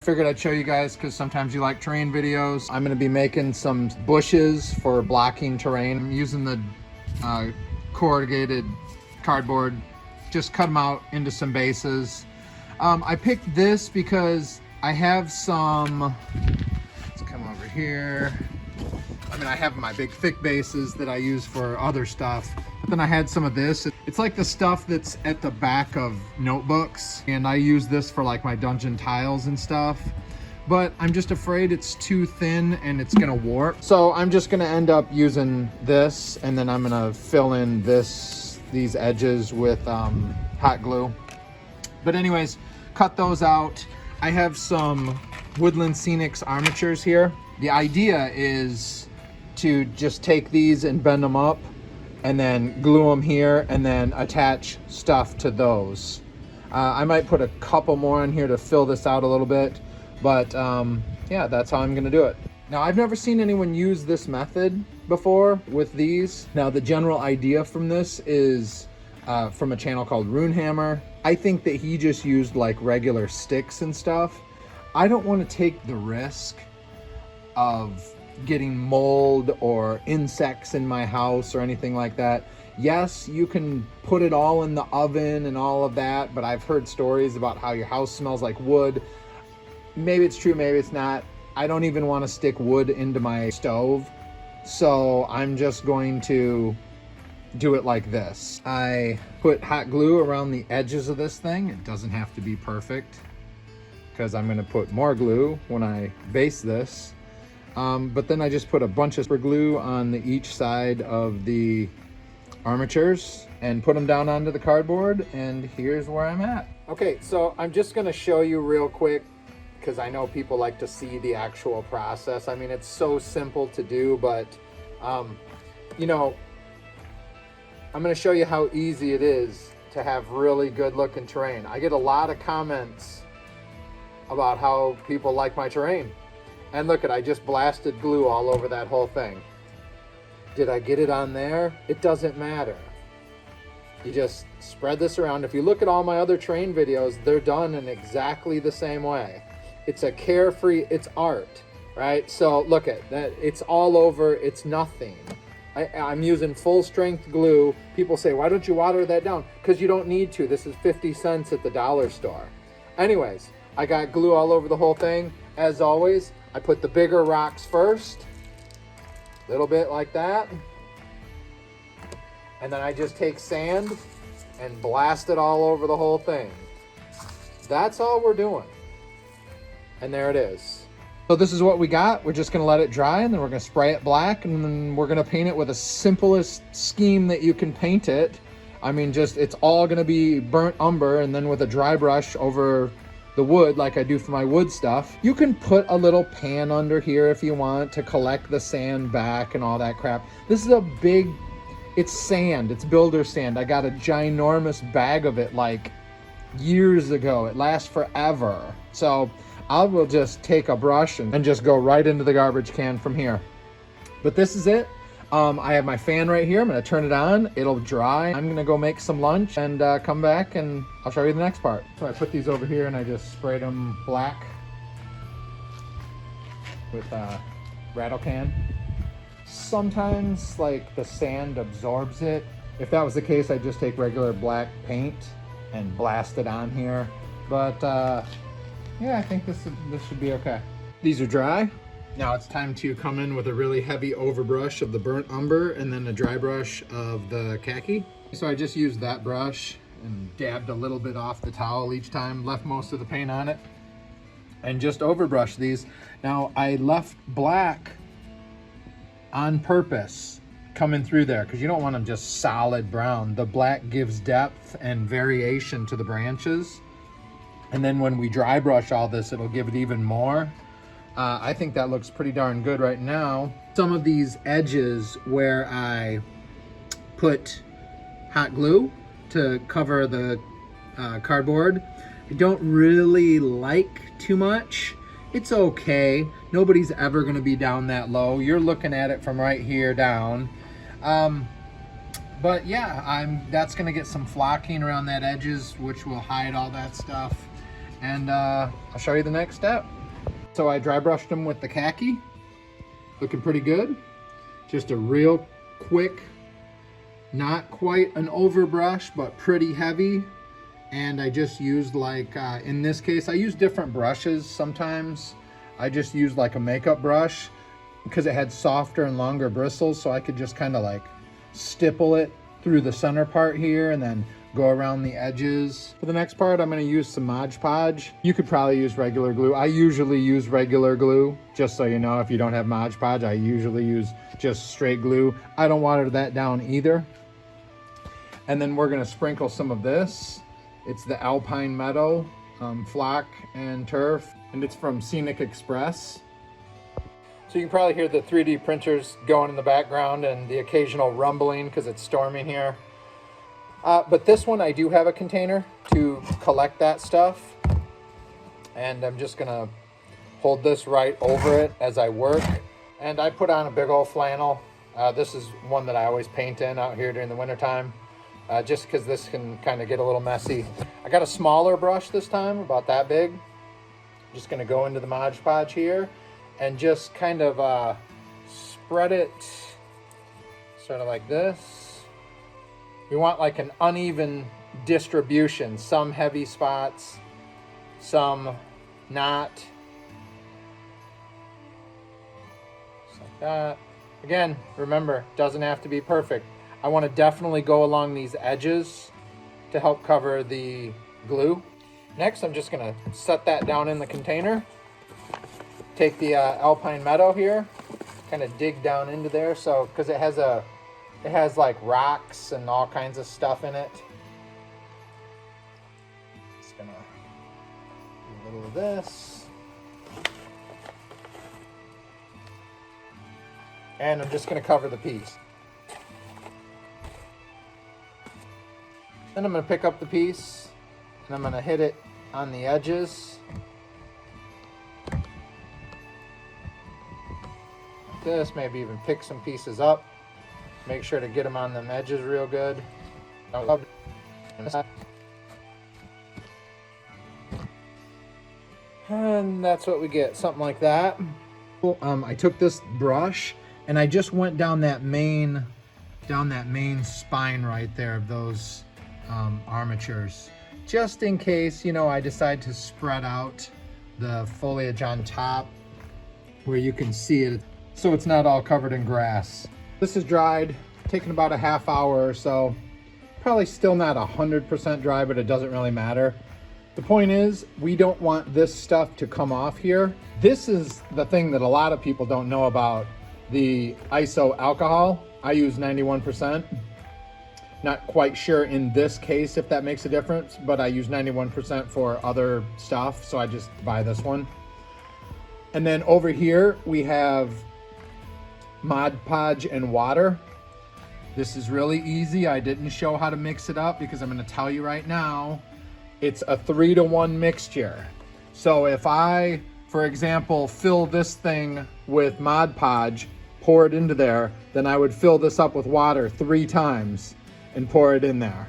Figured I'd show you guys because sometimes you like terrain videos. I'm going to be making some bushes for blocking terrain. I'm using the corrugated cardboard. Just cut them out into some bases. I picked this because I have some, let's come over here. I mean, I have my big thick bases that I use for other stuff, but then I had some of this. It's like the stuff that's at the back of notebooks, and I use this for like my dungeon tiles and stuff, but I'm just afraid it's too thin and it's gonna warp. So I'm just gonna end up using this, and then I'm gonna fill in these edges with hot glue. But anyways, cut those out. I have some Woodland Scenics armatures here. The idea is to just take these and bend them up and then glue them here and then attach stuff to those. I might put a couple more in here to fill this out a little bit, but yeah, that's how I'm gonna do it. Now, I've never seen anyone use this method before with these. Now, the general idea from this is from a channel called Runehammer. I think that he just used like regular sticks and stuff. I don't want to take the risk of getting mold or insects in my house or anything like that. Yes, you can put it all in the oven and all of that, but I've heard stories about how your house smells like wood. Maybe it's true, maybe it's not. I don't even want to stick wood into my stove, so I'm just going to do it like this. I put hot glue around the edges of this thing. It doesn't have to be perfect because I'm going to put more glue when I base this. But then I just put a bunch of super glue on each side of the armatures and put them down onto the cardboard, and here's where I'm at. Okay, so I'm just gonna show you real quick because I know people like to see the actual process. I mean, it's so simple to do, but you know, I'm gonna show you how easy it is to have really good looking terrain. I get a lot of comments about how people like my terrain. And look at, I just blasted glue all over that whole thing. Did I get it on there? It doesn't matter. You just spread this around. If you look at all my other terrain videos, they're done in exactly the same way. It's a carefree, it's art, right? So look at that, it's all over, it's nothing. I'm using full strength glue. People say, why don't you water that down? Because you don't need to. This is 50 cents at the dollar store. Anyways, I got glue all over the whole thing. As always, I put the bigger rocks first, a little bit like that. And then I just take sand and blast it all over the whole thing. That's all we're doing. And there it is. So this is what we got. We're just gonna let it dry, and then we're gonna spray it black, and then we're gonna paint it with the simplest scheme that you can paint it. I mean, just, it's all gonna be burnt umber, and then with a dry brush over the wood like I do for my wood stuff. You can put a little pan under here if you want to collect the sand back and all that crap. This is a big, it's sand, it's builder sand. I got a ginormous bag of it like years ago. It lasts forever. So I will just take a brush and just go right into the garbage can from here. But this is it. I have my fan right here. I'm gonna turn it on. It'll dry. I'm gonna go make some lunch and come back and I'll show you the next part. So I put these over here and I just sprayed them black with a rattle can. Sometimes like the sand absorbs it. If that was the case, I'd just take regular black paint and blast it on here. But yeah, I think this should be okay. These are dry. Now it's time to come in with a really heavy overbrush of the burnt umber and then a dry brush of the khaki. So I just used that brush and dabbed a little bit off the towel each time, left most of the paint on it, and just overbrushed these. Now I left black on purpose coming through there because you don't want them just solid brown. The black gives depth and variation to the branches. And then when we dry brush all this, it'll give it even more. I think that looks pretty darn good right now. Some of these edges where I put hot glue to cover the cardboard, I don't really like too much. It's okay. Nobody's ever gonna be down that low. You're looking at it from right here down. But yeah, that's gonna get some flocking around that edges, which will hide all that stuff. And I'll show you the next step. So I dry brushed them with the khaki. Looking pretty good. Just a real quick, not quite an overbrush, but pretty heavy. And I just used like, in this case, I use different brushes sometimes. I just used like a makeup brush because it had softer and longer bristles, so I could just kind of like stipple it through the center part here and then go around the edges. For the next part, I'm going to use some Mod Podge. You could probably use regular glue. I usually use regular glue, just so you know. If you don't have Mod Podge, I usually use just straight glue. I don't water that down either. And then we're going to sprinkle some of this. It's the Alpine Meadow flock and turf, and it's from Scenic Express. So you can probably hear the 3D printers going in the background and the occasional rumbling because it's storming here. But this one, I do have a container to collect that stuff. And I'm just gonna hold this right over it as I work. And I put on a big old flannel. This is one that I always paint in out here during the wintertime. Just because this can kind of get a little messy. I got a smaller brush this time, about that big. Just gonna go into the Mod Podge here and just kind of spread it sort of like this. We want like an uneven distribution, some heavy spots, some not. Just like that. Again, remember, doesn't have to be perfect. I want to definitely go along these edges to help cover the glue. Next, I'm just gonna set that down in the container. Take the Alpine Meadow here, kind of dig down into there, so because it has like rocks and all kinds of stuff in it. Just gonna do a little of this, and I'm just gonna cover the piece. Then I'm gonna pick up the piece and I'm gonna hit it on the edges. This, maybe even pick some pieces up. Make sure to get them on them edges real good. And that's what we get, something like that. I took this brush and I just went down that main spine right there of those armatures, just in case, you know, I decide to spread out the foliage on top where you can see it, so it's not all covered in grass. This is dried, taken about a half hour or so. Probably still not 100% dry, but it doesn't really matter. The point is, we don't want this stuff to come off here. This is the thing that a lot of people don't know about the iso alcohol. I use 91%. Not quite sure in this case if that makes a difference, but I use 91% for other stuff, so I just buy this one. And then over here, we have Mod Podge and water. This is really easy. I didn't show how to mix it up because I'm going to tell you right now, it's a 3-to-1 mixture. So if I, for example, fill this thing with Mod Podge, pour it into there, then I would fill this up with water 3 times and pour it in there.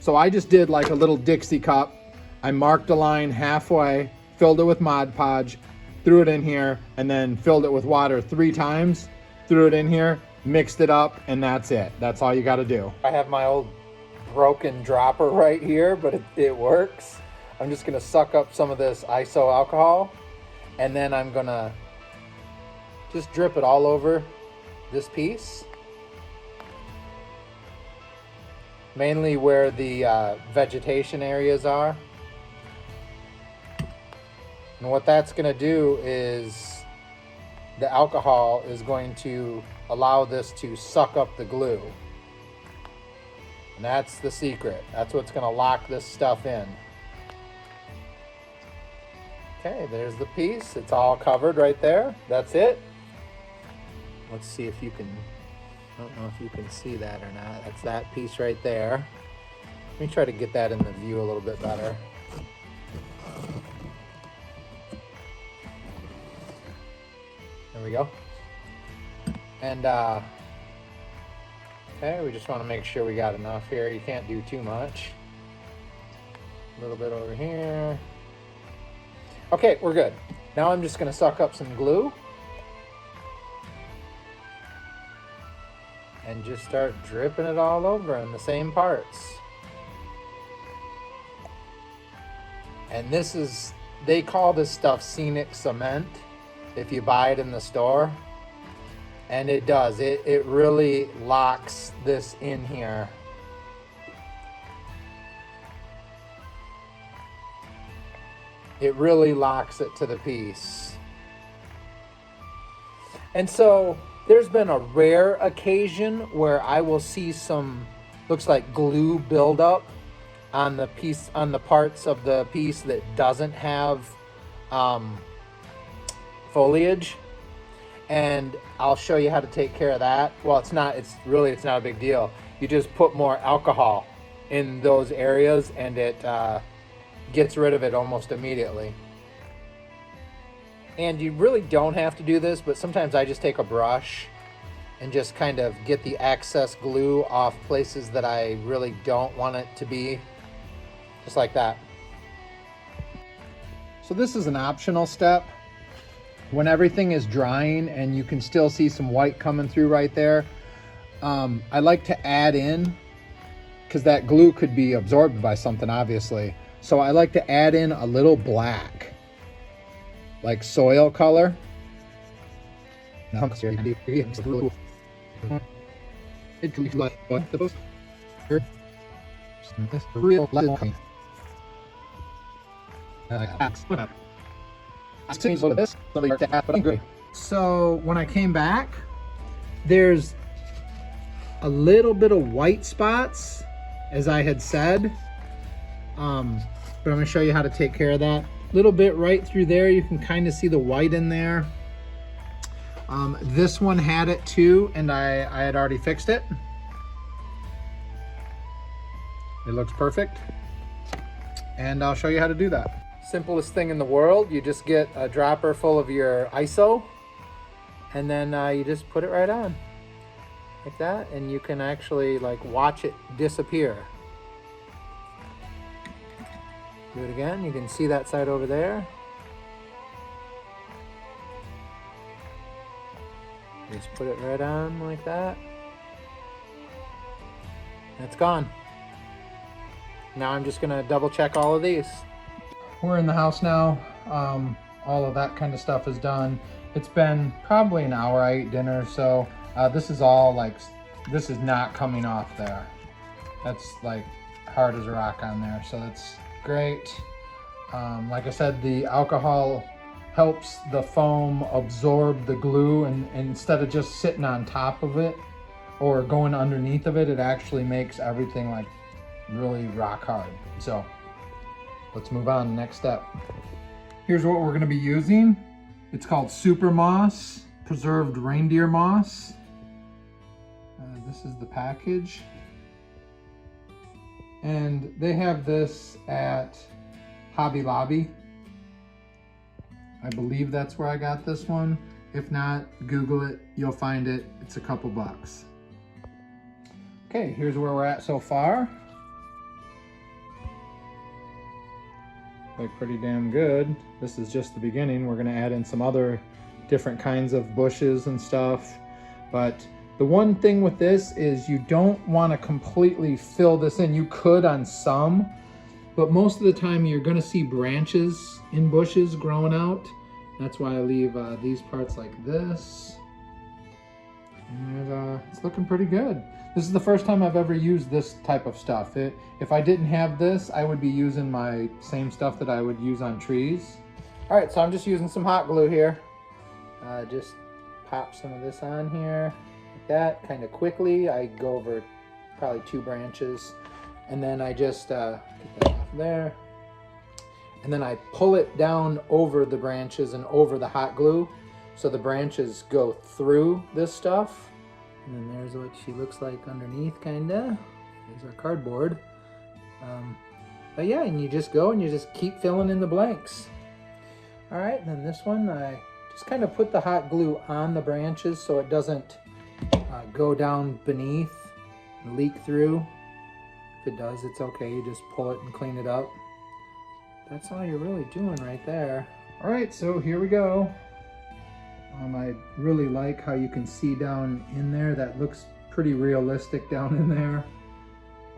So I just did like a little Dixie cup. I marked a line halfway, filled it with Mod Podge, threw it in here, and then filled it with water 3 times, threw it in here, mixed it up, and that's it. That's all you got to do. I have my old broken dropper right here, but it works. I'm just gonna suck up some of this iso alcohol, and then I'm gonna just drip it all over this piece, mainly where the vegetation areas are. And what that's gonna do is the alcohol is going to allow this to suck up the glue. And that's the secret. That's what's gonna lock this stuff in. Okay, there's the piece. It's all covered right there. That's it. Let's see if you can, I don't know if you can see that or not. That's that piece right there. Let me try to get that in the view a little bit better. There we go. And okay, we just want to make sure we got enough here. You can't do too much. A little bit over here. Okay, we're good. Now I'm just going to suck up some glue and just start dripping it all over in the same parts. And this is, they call this stuff scenic cement if you buy it in the store. And it does, it really locks this in here. It really locks it to the piece. And so there's been a rare occasion where I will see some, looks like glue buildup on the piece, on the parts of the piece that doesn't have foliage. And I'll show you how to take care of that. Well, it's not a big deal. You just put more alcohol in those areas and it gets rid of it almost immediately. And you really don't have to do this, but sometimes I just take a brush and just kind of get the excess glue off places that I really don't want it to be. Just like that. So this is an optional step. When everything is drying and you can still see some white coming through right there, I like to add in, because that glue could be absorbed by something obviously. So I like to add in a little black, like soil color. So when I came back, there's a little bit of white spots, as I had said. But I'm going to show you how to take care of that. Little bit right through there, you can kind of see the white in there. This one had it too, and I had already fixed it. It looks perfect. And I'll show you how to do that. Simplest thing in the world, you just get a dropper full of your ISO, and then you just put it right on like that, and you can actually like watch it disappear. Do it again, you can see that side over there. Just put it right on like that. It's gone. Now I'm just gonna double check all of these. We're in the house now. All of that kind of stuff is done. It's been probably an hour. I ate dinner, so this is all like, this is not coming off there. That's like hard as a rock on there, so that's great. Like I said, the alcohol helps the foam absorb the glue, and instead of just sitting on top of it or going underneath of it, it actually makes everything like really rock hard. So let's move on, next step. Here's what we're gonna be using. It's called Super Moss, preserved reindeer moss. This is the package. And they have this at Hobby Lobby. I believe that's where I got this one. If not, Google it, you'll find it. It's a couple bucks. Okay, here's where we're at so far. Like pretty damn good. This is just the beginning. We're gonna add in some other different kinds of bushes and stuff. But the one thing with this is you don't wanna completely fill this in. You could on some, but most of the time you're gonna see branches in bushes growing out. That's why I leave these parts like this. And it's looking pretty good. This is the first time I've ever used this type of stuff. If I didn't have this, I would be using my same stuff that I would use on trees. All right, so I'm just using some hot glue here. Just pop some of this on here, like that, kind of quickly. I go over probably 2 branches, and then I just get that off there. And then I pull it down over the branches and over the hot glue, so the branches go through this stuff. And then there's what she looks like underneath, kinda. There's our cardboard. But yeah, and you just go and you just keep filling in the blanks. All right, and then this one, I just kind of put the hot glue on the branches so it doesn't go down beneath and leak through. If it does, it's okay. You just pull it and clean it up. That's all you're really doing right there. All right, so here we go. I really like how you can see down in there. That looks pretty realistic down in there.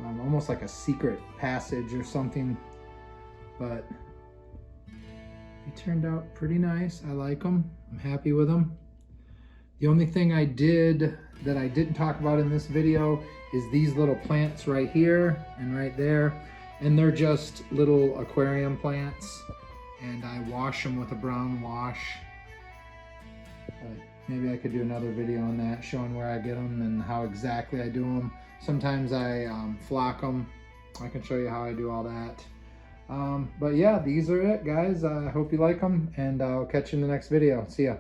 Almost like a secret passage or something, but they turned out pretty nice. I like them. I'm happy with them. The only thing I did that I didn't talk about in this video is these little plants right here and right there. And they're just little aquarium plants. And I wash them with a brown wash. But maybe I could do another video on that, showing where I get them and how exactly I do them. Sometimes I flock them. I can show you how I do all that. But yeah, these are it, guys. I hope you like them, and I'll catch you in the next video. See ya.